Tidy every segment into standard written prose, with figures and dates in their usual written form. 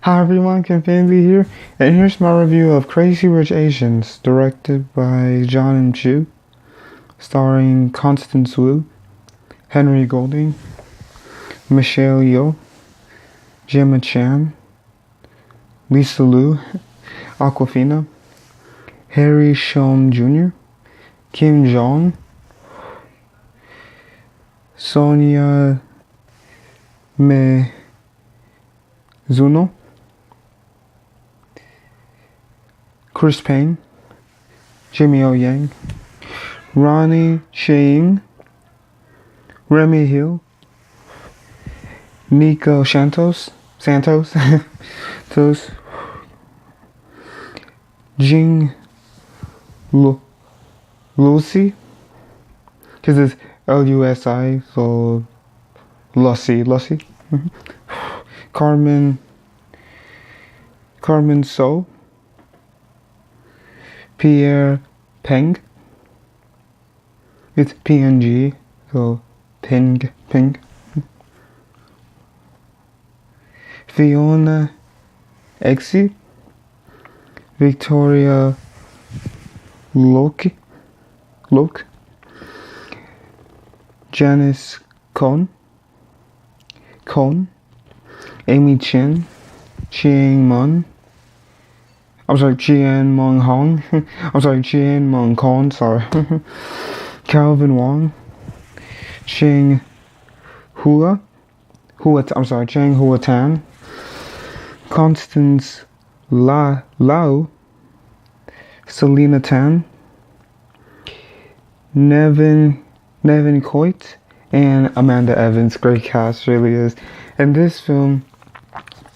Hi everyone, Kenfinity here, and here's my review of Crazy Rich Asians, directed by John M. Chu, starring Constance Wu, Henry Golding, Michelle Yeoh, Gemma Chan, Lisa Liu, Awkwafina, Harry Shum Jr., Kim Jong, Sonia Mizuno, Chris Payne, Jimmy O Yang, Ronnie Chang, Remy Hill, Nico Santos, Tos, Jing Lucy, because it's Lusi, so Lucy, Carmen So, Pierre Peng, it's PNG, so Peng, Fiona Exie, Victoria Loke, Janice Cohn, Amy Chen, Chien Mung Hong, Chien Mung Kon, Calvin Wong, Cheng Cheng Hua Tan, Constance Lau, Selena Tan, Nevin Coit, and Amanda Evans. Great cast, really is. And this film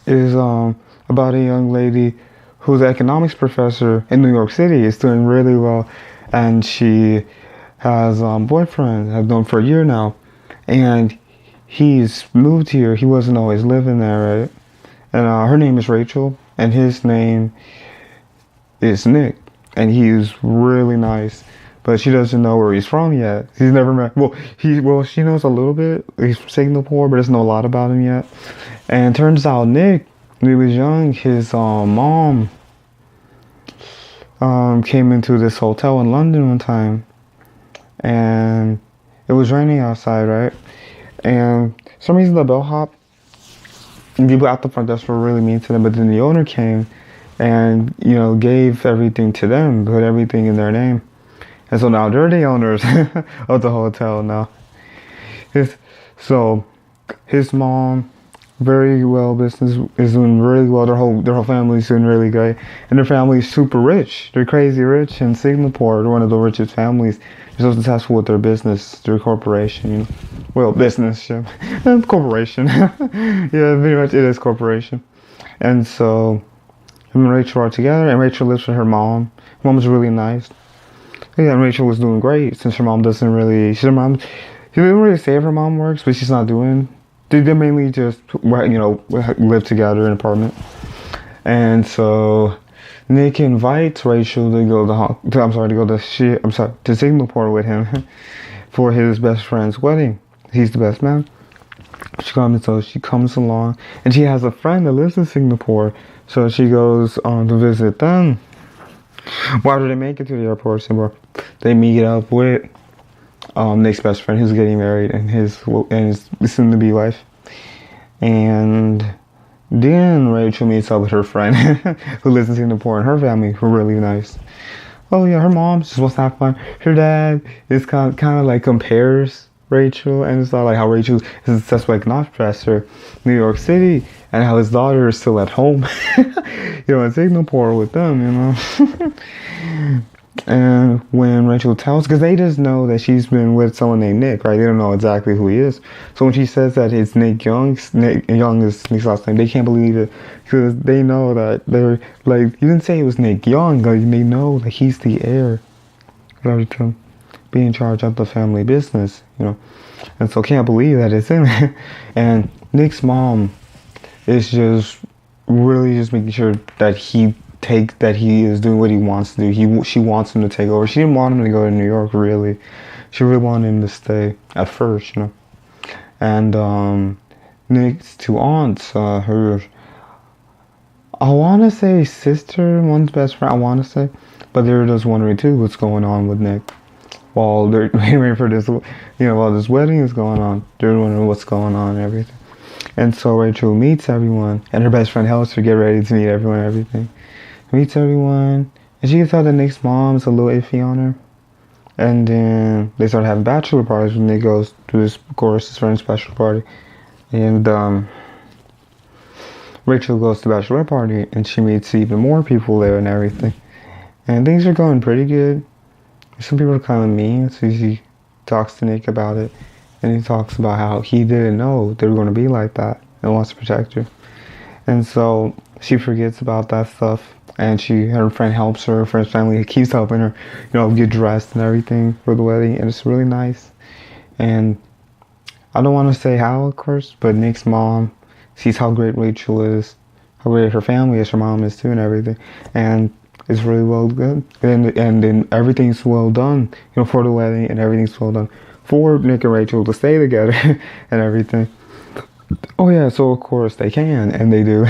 is about a young lady who's an economics professor in New York City, is doing really well, and she has a boyfriend I've known for a year now, and he's moved here. He wasn't always living there, right? And her name is Rachel, and his name is Nick, and he's really nice, but she doesn't know where he's from yet. He's never met. She knows a little bit. He's from Singapore, but doesn't know a lot about him yet. And turns out Nick, when he was young, his mom came into this hotel in London one time, and it was raining outside, right? And for some reason the bellhop and people at the front desk were really mean to them, but then the owner came and, gave everything to them, put everything in their name. And so now they're the owners of the hotel now. So his mom, very well, business is doing really well. Their whole family's doing really great, and their family's super rich. They're crazy rich in Singapore. They're one of the richest families. They're so successful with their business, their corporation. Business, yeah, corporation. Yeah, pretty much it is corporation. And so him and Rachel are together, and Rachel lives with her mom. Her mom's really nice. Yeah, and Rachel was doing great since her mom doesn't really. She didn't really say if her mom works, but she's not doing. They mainly just, live together in an apartment. And so Nick invites Rachel to go to Singapore with him for his best friend's wedding. He's the best man. She comes along, and she has a friend that lives in Singapore, so she goes to visit them. Why do they make it to the airport, Singapore? They meet up with Nick's best friend, who's getting married, and his soon-to-be wife. And then Rachel meets up with her friend who lives in Singapore, and her family were really nice. Oh yeah, her mom's just supposed to have fun. Her dad is kind of like compares Rachel, and it's not like how Rachel is a successful economics professor in New York City, and how his daughter is still at home, in Singapore with them, And when Rachel tells, because they just know that she's been with someone named Nick, right? They don't know exactly who he is. So when she says that it's Nick Young, Nick Young is Nick's last name, they can't believe it, because they know that they're like, you didn't say it was Nick Young, like they know that he's the heir, right, to be in charge of the family business, and so can't believe that it's him. And Nick's mom is just really just making sure that he is doing what he wants to do. She wants him to take over. She didn't want him to go to New York, really. She really wanted him to stay at first, And Nick's two aunts, her I want to say sister, one's best friend, I want to say. But they're just wondering too what's going on with Nick. While they're waiting for this, while this wedding is going on, they're wondering what's going on and everything. And so Rachel meets everyone, and her best friend helps her get ready to meet everyone and everything. Meets everyone, and she can tell that Nick's mom is a little iffy on her. And then they start having bachelor parties when Nick goes to this, of course, his friend's bachelor party. And Rachel goes to the bachelor party, and she meets even more people there and everything. And things are going pretty good. Some people are kind of mean, so she talks to Nick about it. And he talks about how he didn't know they were going to be like that and wants to protect her. And so she forgets about that stuff. And her friend helps her, her friend's family keeps helping her, get dressed and everything for the wedding. And it's really nice. And I don't want to say how, of course, but Nick's mom sees how great Rachel is, how great her family is, her mom is too and everything. And it's really well good. And then everything's well done, for the wedding, and everything's well done for Nick and Rachel to stay together and everything. Oh yeah, so of course they can, and they do.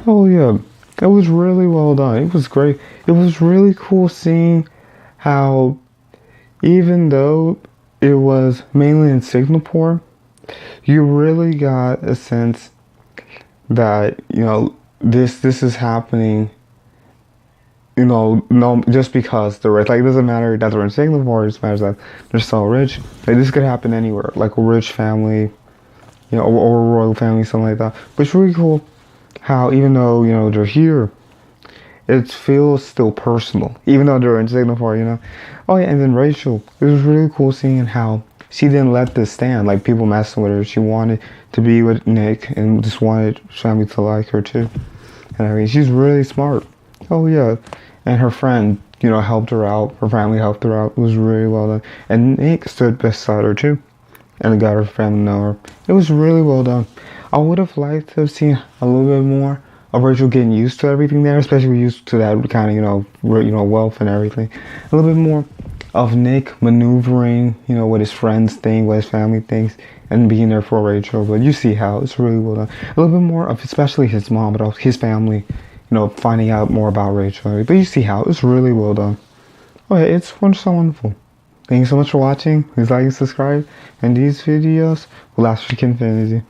Oh yeah, it was really well done. It was great. It was really cool seeing how, even though it was mainly in Singapore, you really got a sense that, this is happening, no, just because they're rich. Like, it doesn't matter that they're in Singapore, it just matters that they're so rich. Like, this could happen anywhere, like a rich family, or a royal family, something like that. But it's really cool how, even though, they're here, it feels still personal, even though they're in Singapore, Oh yeah, and then Rachel, it was really cool seeing how she didn't let this stand, like people messing with her. She wanted to be with Nick and just wanted family to like her too. And I mean, she's really smart. Oh yeah. And her friend, helped her out. Her family helped her out. It was really well done. And Nick stood beside her too. And got her family to know her. It was really well done. I would have liked to have seen a little bit more of Rachel getting used to everything there, especially used to that kind of, wealth and everything. A little bit more of Nick maneuvering, with his friends thing, what his family thinks, and being there for Rachel. But you see how it's really well done. A little bit more of, especially his mom, but also his family, finding out more about Rachel. But you see how it's really well done. Oh yeah, it's so wonderful. Thank you so much for watching. Please like and subscribe. And these videos will last for Harris-Kenfinity.